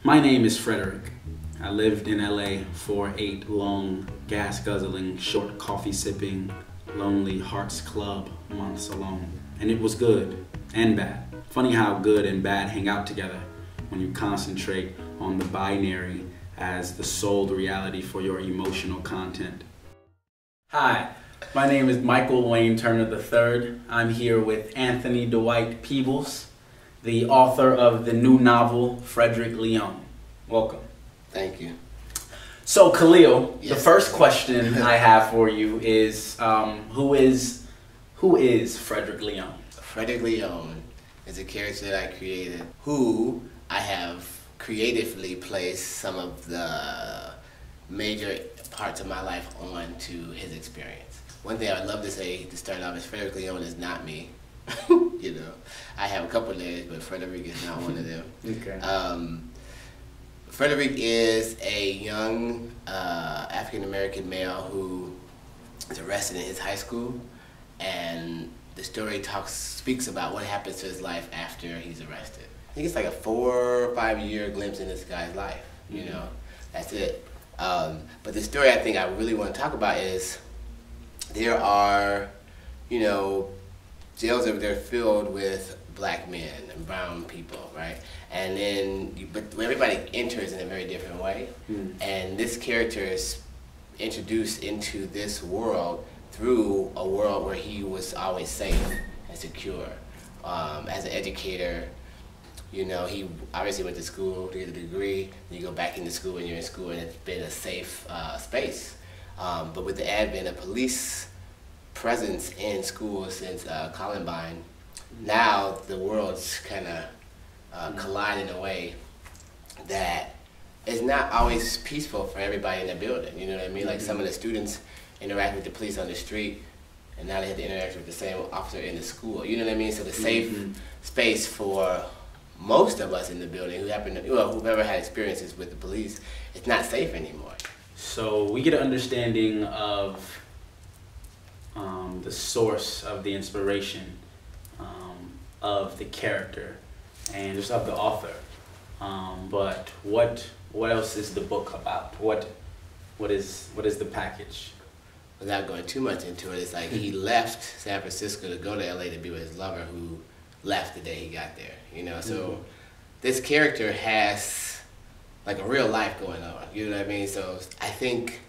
My name is Frederic. I lived in LA for 8 long, gas-guzzling, short coffee-sipping, lonely Hearts Club months alone. And it was good and bad. Funny how good and bad hang out together when you concentrate on the binary as the sold reality for your emotional content. Hi, my name is Michael Wayne Turner III. I'm here with Anthony Dwight Peebles, the author of the new novel, Frederic Leon. Welcome. Thank you. So Khalil, Yes. the first question I have for you is, who is Frederic Leon? Frederic Leon is a character that I created who I have creatively placed some of the major parts of my life on to his experience. One thing I would love to say to start off is Frederic Leon is not me. You know, I have a couple of layers, but Frederic is not one of them. Okay. Frederic is a young African-American male who is arrested in his high school, and the story speaks about what happens to his life after he's arrested. I think it's like a 4 or 5 year glimpse in this guy's life, you know, that's it. But the story I think I really want to talk about is there are, you know, jails over there filled with black men and brown people, right? And then, but everybody enters in a very different way. And this character is introduced into this world through a world where he was always safe and secure. As an educator, you know, he obviously went to school to get a degree, then you go back into school and you're in school and it's been a safe space. But with the advent of police presence in schools since Columbine, now the world's kind of collide in a way that is not always peaceful for everybody in the building. You know what I mean? Like some of the students interact with the police on the street, and now they have to interact with the same officer in the school. You know what I mean? So the safe space for most of us in the building who happen to, well, who've ever had experiences with the police, it's not safe anymore. So we get an understanding of the source of the inspiration of the character and just of the author. But what else is the book about? What is the package? Without going too much into it, it's like he left San Francisco to go to LA to be with his lover who left the day he got there, you know? So this character has like a real life going on, you know what I mean? So I think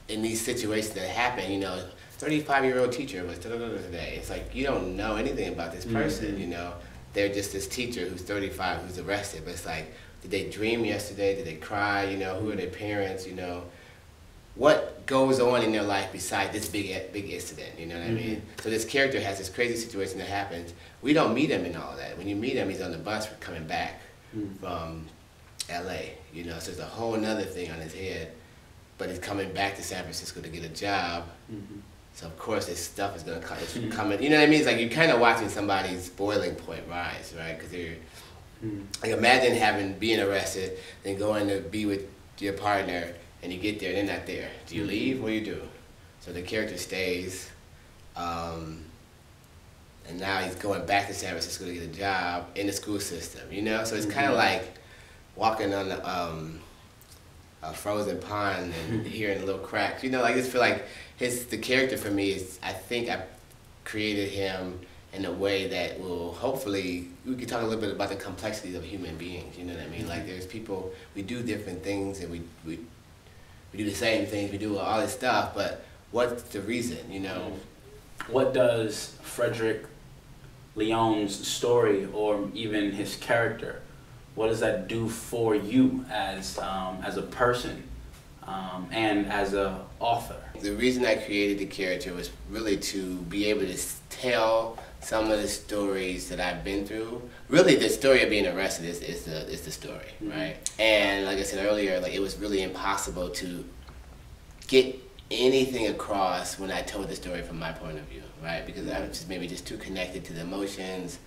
in these situations that happen, you know, 35-year-old teacher was today. It's like you don't know anything about this person, you know? They're just this teacher who's 35 who's arrested, but it's like, did they dream yesterday? Did they cry? You know, who are their parents? You know, what goes on in their life besides this big incident? You know what I mean? So this character has this crazy situation that happens. We don't meet him in all of that. When you meet him, he's on the bus coming back from LA. You know, so it's a whole nother thing on his head. But he's coming back to San Francisco to get a job. So of course this stuff is gonna come in. You know what I mean? It's like you're kind of watching somebody's boiling point rise, right? Because you're like, imagine being arrested, then going to be with your partner, and you get there and they're not there. Do you leave? What do you do? So the character stays, and now he's going back to San Francisco to get a job in the school system. You know, so it's kind of like walking on the a frozen pond and hearing little cracks. You know, like I just feel like the character for me is, I think I created him in a way that will hopefully, we could talk a little bit about the complexities of human beings, you know what I mean? Like there's people, we do different things and we do the same things, we do all this stuff, but what's the reason, you know? What does Frederic Leon's story, or even his character, what does that do for you as a person and as an author? The reason I created the character was really to be able to tell some of the stories that I've been through. Really, the story of being arrested is the story, right? And like I said earlier, like it was really impossible to get anything across when I told the story from my point of view, right? Because I was just maybe just too connected to the emotions,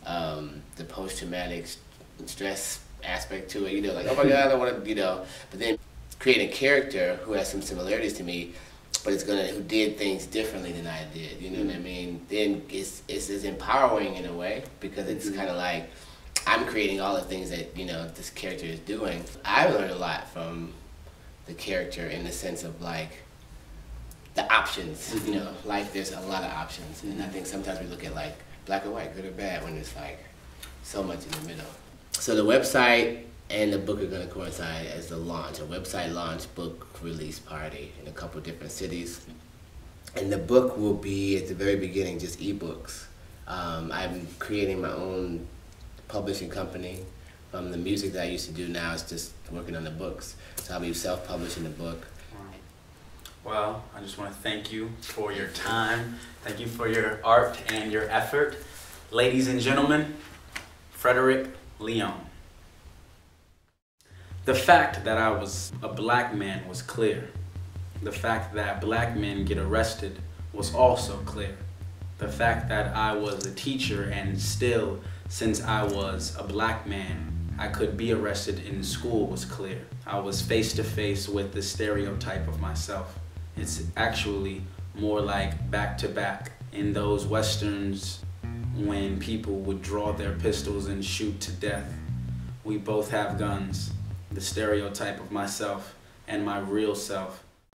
the post-traumatic stress aspect to it, you know, like, oh my God, I don't want to, you know, but then create a character who has some similarities to me, but who did things differently than I did, you know what I mean? Then it's empowering in a way, because it's kind of like, I'm creating all the things that, you know, this character is doing. I learned a lot from the character in the sense of like the options, you know, life, there's a lot of options. And I think sometimes we look at like black or white, good or bad, when it's like so much in the middle. So the website and the book are going to coincide as the launch, a website launch, book release party in a couple different cities. And the book will be at the very beginning just ebooks. I'm creating my own publishing company. The music that I used to do now is just working on the books. So I'll be self-publishing the book. Well, I just want to thank you for your time. Thank you for your art and your effort. Ladies and gentlemen, Frederic Leon. The fact that I was a black man was clear. The fact that black men get arrested was also clear. The fact that I was a teacher and still, since I was a black man, I could be arrested in school was clear. I was face to face with the stereotype of myself. It's actually more like back to back in those westerns when people would draw their pistols and shoot to death. We both have guns. The stereotype of myself and my real self